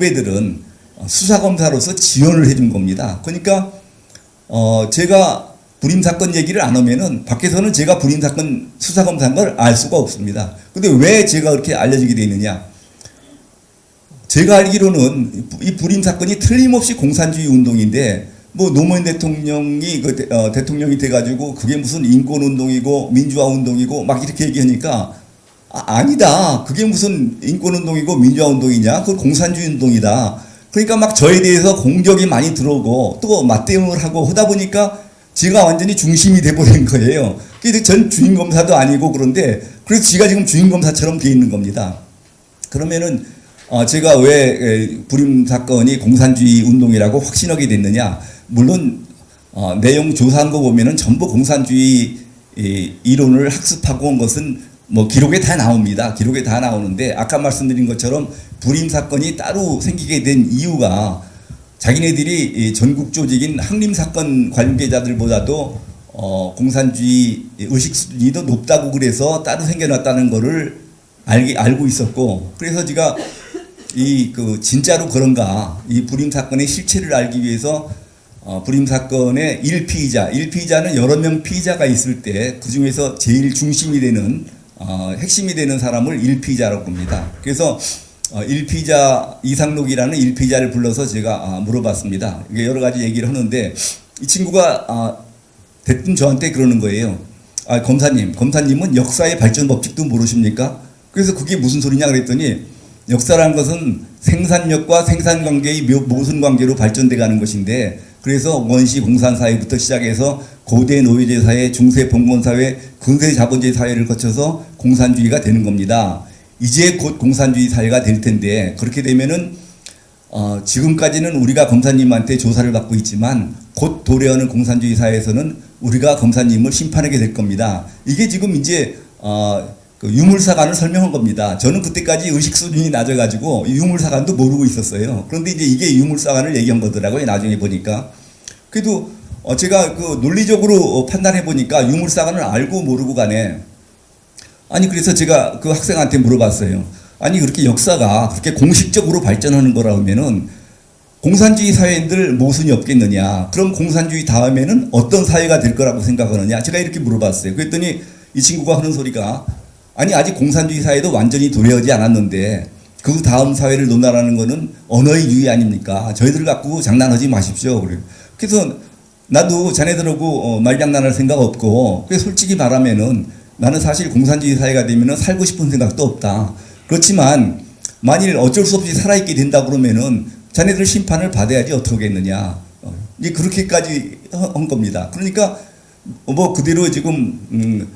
후배들은 수사검사로서 지원을 해준 겁니다. 그러니까 제가 불임사건 얘기를 안 하면은 밖에서는 제가 불임사건 수사검사인 걸 알 수가 없습니다. 근데 왜 제가 그렇게 알려지게 돼 있느냐? 제가 알기로는 이 불임사건이 틀림없이 공산주의 운동인데 뭐 노무현 대통령이 대통령이 돼가지고 그게 무슨 인권운동이고 민주화운동이고 막 이렇게 얘기하니까 아니다. 그게 무슨 인권운동이고 민주화운동이냐? 그건 공산주의 운동이다. 그러니까 막 저에 대해서 공격이 많이 들어오고 또 맞대응을 하고 하다 보니까 제가 완전히 중심이 돼버린 거예요. 그래서 전 주임검사도 아니고 그런데 그래서 지가 지금 주임검사처럼 돼 있는 겁니다. 그러면은 제가 왜 불임사건이 공산주의 운동이라고 확신하게 됐느냐? 물론 내용 조사한 거 보면은 전부 공산주의 이론을 학습하고 온 것은 뭐 기록에 다 나옵니다. 기록에 다 나오는데 아까 말씀드린 것처럼 불임사건이 따로 생기게 된 이유가 자기네들이 전국 조직인 항림사건 관계자들보다도 공산주의 의식 수준이 더 높다고 그래서 따로 생겨났다는 거를 알고 있었고, 그래서 제가 진짜로 그런가 이 불임사건의 실체를 알기 위해서 불임사건의 1피의자는 여러 명 피의자가 있을 때 그 중에서 제일 중심이 되는 핵심이 되는 사람을 1피의자라고 합니다. 그래서 1피의자 이상록이라는 1피의자를 불러서 제가 물어봤습니다. 이게 여러 가지 얘기를 하는데 이 친구가 대뜸 저한테 그러는 거예요. 검사님은 역사의 발전 법칙도 모르십니까? 그래서 그게 무슨 소리냐 그랬더니 역사라는 것은 생산력과 생산관계의 모순 관계로 발전돼 가는 것인데, 그래서 원시 공산사회부터 시작해서 고대 노예제 사회, 중세 봉건사회, 근세 자본주의 사회를 거쳐서 공산주의가 되는 겁니다. 이제 곧 공산주의 사회가 될 텐데, 그렇게 되면은 지금까지는 우리가 검사님한테 조사를 받고 있지만 곧 도래하는 공산주의 사회에서는 우리가 검사님을 심판하게 될 겁니다. 이게 지금 이제 그 유물사관을 설명한 겁니다. 저는 그때까지 의식 수준이 낮아가지고 유물사관도 모르고 있었어요. 그런데 이제 이게 유물사관을 얘기한 거더라고요. 나중에 보니까. 그래도 제가 그 논리적으로 판단해 보니까 유물사관을 알고 모르고 가네. 그래서 제가 그 학생한테 물어봤어요. 그렇게 역사가 그렇게 공식적으로 발전하는 거라면은 공산주의 사회인들 모순이 없겠느냐? 그럼 공산주의 다음에는 어떤 사회가 될 거라고 생각하느냐? 제가 이렇게 물어봤어요. 그랬더니 이 친구가 하는 소리가 아직 공산주의 사회도 완전히 도래하지 않았는데 그 다음 사회를 논하라는 거는 언어의 유의 아닙니까? 저희들 갖고 장난하지 마십시오. 그래서 나도 자네들하고 말장난할 생각 없고, 그래서 솔직히 말하면은 나는 사실 공산주의 사회가 되면은 살고 싶은 생각도 없다. 그렇지만 만일 어쩔 수 없이 살아있게 된다 그러면은 자네들 심판을 받아야지 어떡하겠느냐. 이제 그렇게까지 한 겁니다. 그러니까 뭐 그대로 지금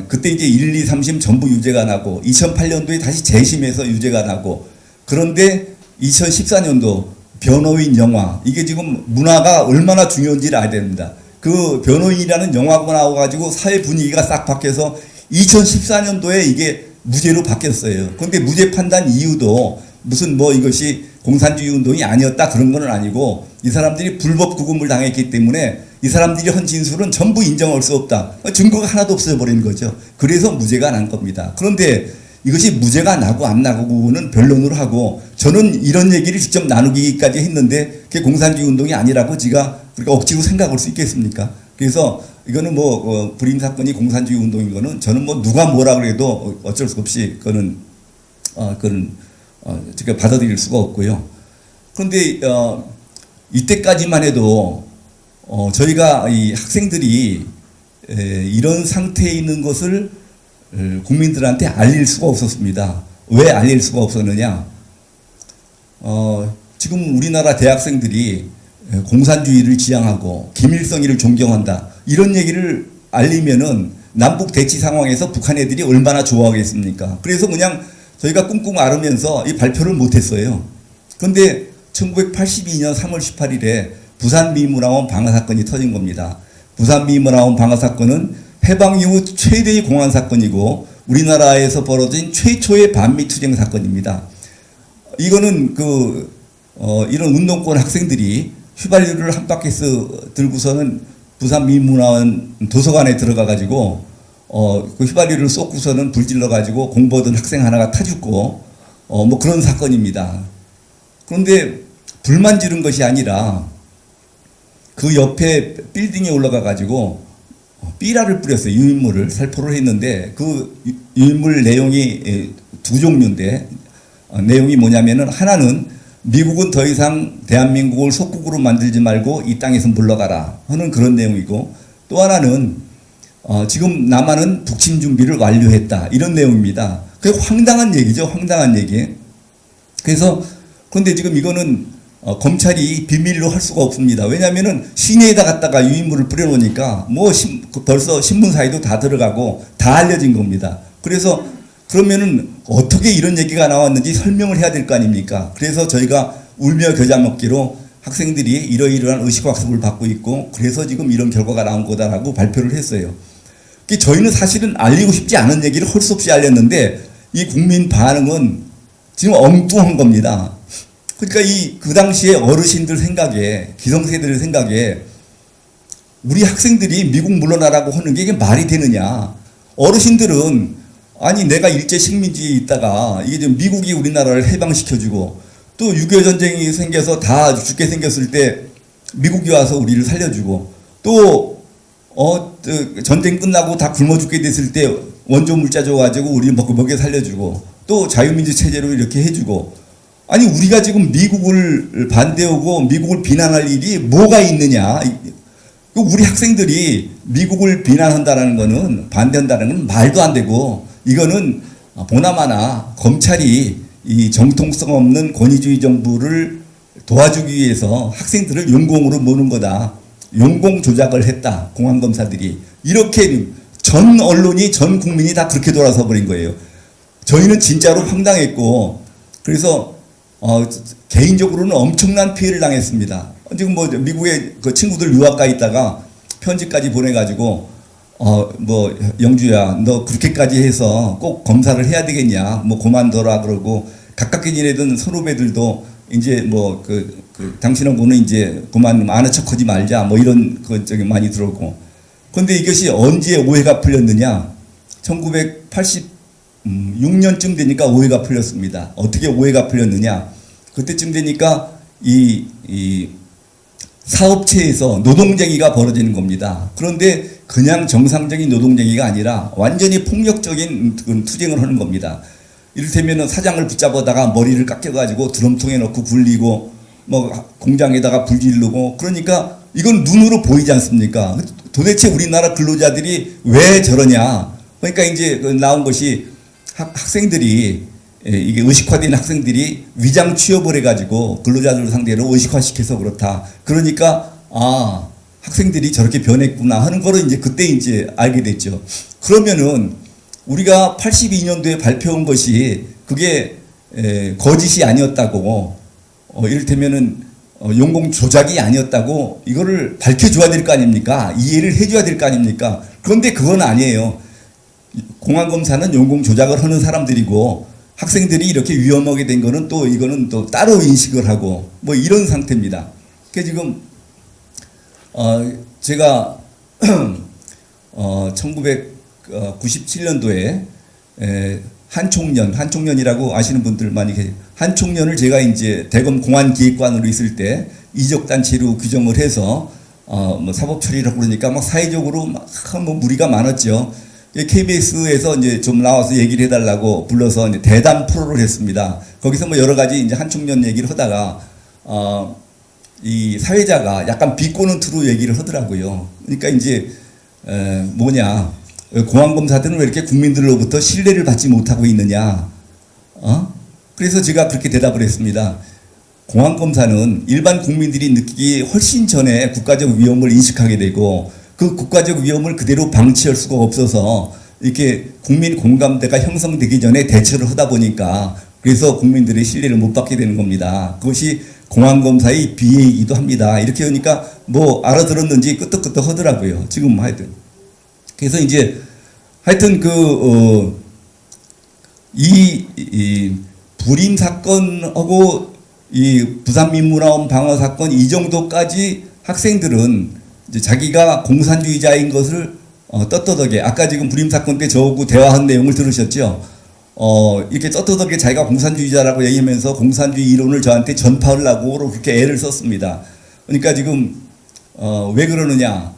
그때 이제 1, 2, 3심 전부 유죄가 나고 2008년도에 다시 재심해서 유죄가 나고, 그런데 2014년도 변호인 영화, 이게 지금 문화가 얼마나 중요한지를 알아야 됩니다. 그 변호인이라는 영화가 나와가지고 사회 분위기가 싹 바뀌어서 2014년도에 이게 무죄로 바뀌었어요. 그런데 무죄 판단 이유도 무슨 뭐 이것이 공산주의 운동이 아니었다 그런 건 아니고 이 사람들이 불법 구금을 당했기 때문에 이 사람들이 한 진술은 전부 인정할 수 없다. 증거가 하나도 없어 버린 거죠. 그래서 무죄가 난 겁니다. 그런데 이것이 무죄가 나고 안 나고는 변론을 하고, 저는 이런 얘기를 직접 나누기까지 했는데 그게 공산주의 운동이 아니라고 제가 그러니까 억지로 생각할 수 있겠습니까? 그래서 이거는 뭐 불임사건이 공산주의 운동인 거는 저는 뭐 누가 뭐라 그래도 어쩔 수 없이 그거는 제가 받아들일 수가 없고요. 그런데 이때까지만 해도 저희가 이 학생들이 이런 상태에 있는 것을 국민들한테 알릴 수가 없었습니다. 왜 알릴 수가 없었느냐? 지금 우리나라 대학생들이 공산주의를 지향하고 김일성이를 존경한다, 이런 얘기를 알리면은 남북 대치 상황에서 북한 애들이 얼마나 좋아하겠습니까? 그래서 그냥 저희가 꿍꿍 앓으면서 이 발표를 못했어요. 그런데 1982년 3월 18일에 부산 미문화원 방화 사건이 터진 겁니다. 부산 미문화원 방화 사건은 해방 이후 최대의 공안 사건이고 우리나라에서 벌어진 최초의 반미 투쟁 사건입니다. 이거는 이런 운동권 학생들이 휘발유를 한 바퀴스 들고서는 부산 미문화원 도서관에 들어가 가지고 그 휘발유를 쏟고서는 불질러 가지고 공부하던 학생 하나가 타 죽고 뭐 그런 사건입니다. 그런데 불만 지른 것이 아니라 그 옆에 빌딩에 올라가 가지고 삐라를 뿌렸어요. 유인물을 살포를 했는데 그 유인물 내용이 두 종류인데 내용이 뭐냐면은 하나는 미국은 더 이상 대한민국을 속국으로 만들지 말고 이 땅에서 물러가라 하는 그런 내용이고, 또 하나는 지금 남한은 북침 준비를 완료했다 이런 내용입니다. 그게 황당한 얘기죠. 황당한 얘기. 그래서 그런데 지금 이거는 검찰이 비밀로 할 수가 없습니다. 왜냐하면은 시내에다 갖다가 유인물을 뿌려놓으니까 뭐 벌써 신문사에도 다 들어가고 다 알려진 겁니다. 그래서 그러면은 어떻게 이런 얘기가 나왔는지 설명을 해야 될 거 아닙니까? 그래서 저희가 울며 겨자 먹기로 학생들이 이러이러한 의식학습을 받고 있고 그래서 지금 이런 결과가 나온 거다라고 발표를 했어요. 저희는 사실은 알리고 싶지 않은 얘기를 할 수 없이 알렸는데 이 국민 반응은 지금 엉뚱한 겁니다. 그러니까 그 당시에 어르신들 생각에, 기성세대들 생각에 우리 학생들이 미국 물러나라고 하는 게 이게 말이 되느냐. 어르신들은 아니 내가 일제 식민지에 있다가 이게 지금 미국이 우리나라를 해방시켜주고 또 6.25 전쟁이 생겨서 다 죽게 생겼을 때 미국이 와서 우리를 살려주고 또 전쟁 끝나고 다 굶어 죽게 됐을 때 원조 물자 줘가지고 우리 먹여 살려주고 또 자유민주 체제로 이렇게 해주고, 아니 우리가 지금 미국을 반대하고 미국을 비난할 일이 뭐가 있느냐. 우리 학생들이 미국을 비난한다는 거는, 반대한다는 건 말도 안 되고, 이거는 보나마나 검찰이 이 정통성 없는 권위주의 정부를 도와주기 위해서 학생들을 용공으로 모는 거다. 용공 조작을 했다. 공안검사들이. 이렇게 전 언론이, 전 국민이 다 그렇게 돌아서 버린 거예요. 저희는 진짜로 황당했고, 그래서 개인적으로는 엄청난 피해를 당했습니다. 지금 뭐 미국에 그 친구들 유학 가 있다가 편지까지 보내가지고 뭐 영주야 너 그렇게까지 해서 꼭 검사를 해야 되겠냐, 뭐 그만둬라 그러고, 가깝게 지내던 선후배들도 이제 뭐 당신하고는 이제 그만 아는 척하지 말자 뭐 이런 그 저기 많이 들어오고. 그런데 이것이 언제 오해가 풀렸느냐? 1986년쯤 되니까 오해가 풀렸습니다. 어떻게 오해가 풀렸느냐? 그때쯤 되니까 이 사업체에서 노동쟁의가 벌어지는 겁니다. 그런데 그냥 정상적인 노동쟁의가 아니라 완전히 폭력적인 투쟁을 하는 겁니다. 이를테면 사장을 붙잡아다가 머리를 깎여가지고 드럼통에 넣고 굴리고 뭐 공장에다가 불 지르고, 그러니까 이건 눈으로 보이지 않습니까? 도대체 우리나라 근로자들이 왜 저러냐? 그러니까 이제 나온 것이 학생들이, 이게 의식화된 학생들이 위장 취업을 해가지고 근로자들을 상대로 의식화시켜서 그렇다. 그러니까 학생들이 저렇게 변했구나 하는 거를 이제 그때 이제 알게 됐죠. 그러면은 우리가 82년도에 발표한 것이 그게 거짓이 아니었다고, 이를테면은 용공 조작이 아니었다고 이거를 밝혀줘야 될 거 아닙니까? 이해를 해줘야 될 거 아닙니까? 그런데 그건 아니에요. 공안검사는 용공 조작을 하는 사람들이고 학생들이 이렇게 위험하게 된 거는 또 이거는 또 따로 인식을 하고 뭐 이런 상태입니다. 그 지금 제가 1997년도에 한총련이라고 아시는 분들 많이 계세요. 한총련을 제가 이제 대검 공안기획관으로 있을 때 이적단체로 규정을 해서 뭐 사법 처리라고 그러니까 막 사회적으로 막 뭐 무리가 많았죠. KBS에서 이제 좀 나와서 얘기를 해달라고 불러서 이제 대담 프로를 했습니다. 거기서 뭐 여러 가지 이제 한총련 얘기를 하다가 이 사회자가 약간 비꼬는 투로 얘기를 하더라고요. 그러니까 이제 공안검사들은 왜 이렇게 국민들로부터 신뢰를 받지 못하고 있느냐? 그래서 제가 그렇게 대답을 했습니다. 공안검사는 일반 국민들이 느끼기 훨씬 전에 국가적 위험을 인식하게 되고 그 국가적 위험을 그대로 방치할 수가 없어서 이렇게 국민 공감대가 형성되기 전에 대처를 하다 보니까 그래서 국민들의 신뢰를 못 받게 되는 겁니다. 그것이 공안검사의 비애이기도 합니다. 이렇게 하니까 뭐 알아들었는지 끄떡끄떡 하더라고요. 지금 하여튼. 그래서 이제 하여튼 이 불임 사건하고 이 부산민문화원 방어 사건 이 정도까지 학생들은 이제 자기가 공산주의자인 것을 떳떳하게, 아까 지금 불임 사건 때 저하고 대화한 내용을 들으셨죠? 이렇게 떳떳하게 자기가 공산주의자라고 얘기하면서 공산주의 이론을 저한테 전파하려고 그렇게 애를 썼습니다. 그러니까 지금 왜 그러느냐?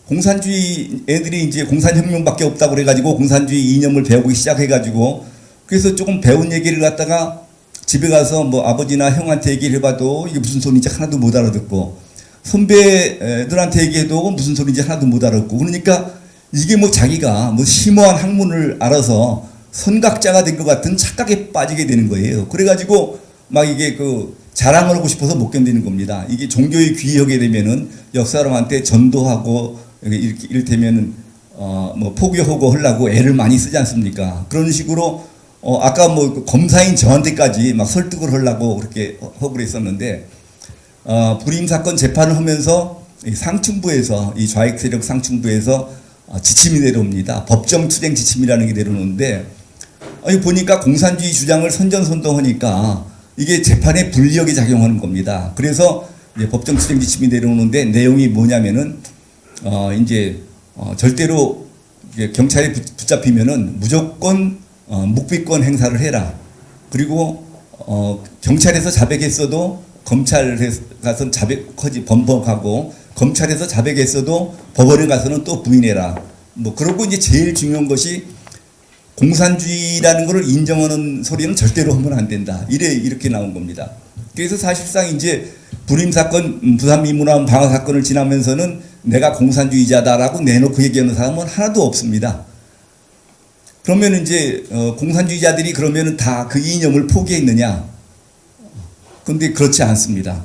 공산주의 애들이 이제 공산혁명밖에 없다고 그래가지고 공산주의 이념을 배우기 시작해가지고 그래서 조금 배운 얘기를 갖다가 집에 가서 뭐 아버지나 형한테 얘기를 해봐도 이게 무슨 소리인지 하나도 못 알아듣고 선배들한테 얘기해도 무슨 소리인지 하나도 못 알아듣고 그러니까 이게 뭐 자기가 뭐 심오한 학문을 알아서 선각자가 된 것 같은 착각에 빠지게 되는 거예요. 그래가지고 막 이게 그 자랑을 하고 싶어서 못 견디는 겁니다. 이게 종교에 귀하게 되면은 옆 사람한테 전도하고 이렇게 이를테면은 뭐 포교하고 하려고 애를 많이 쓰지 않습니까? 그런 식으로 아까 뭐 검사인 저한테까지 막 설득을 하려고 그렇게 하고 그랬었는데 불임 사건 재판을 하면서 이 상층부에서 이 좌익 세력 상층부에서 지침이 내려옵니다. 법정 투쟁 지침이라는 게 내려오는데 보니까 공산주의 주장을 선전선동하니까 이게 재판에 불리하게 작용하는 겁니다. 그래서 이제 법정 투쟁 지침이 내려오는데 내용이 뭐냐면은 이제 절대로 이제 경찰에 붙잡히면은 무조건 묵비권 행사를 해라. 그리고 경찰에서 자백했어도 검찰에 가서 자백하지 번복하고 검찰에서 자백했어도 법원에 가서는 또 부인해라. 뭐 그러고 이제 제일 중요한 것이 공산주의라는 것을 인정하는 소리는 절대로 하면 안 된다. 이렇게 나온 겁니다. 그래서 사실상 이제 불임 사건, 부산 미문화원 방화 사건을 지나면서는 내가 공산주의자다라고 내놓고 얘기하는 사람은 하나도 없습니다. 그러면 이제 공산주의자들이 그러면은 다 그 이념을 포기했느냐? 근데 그렇지 않습니다.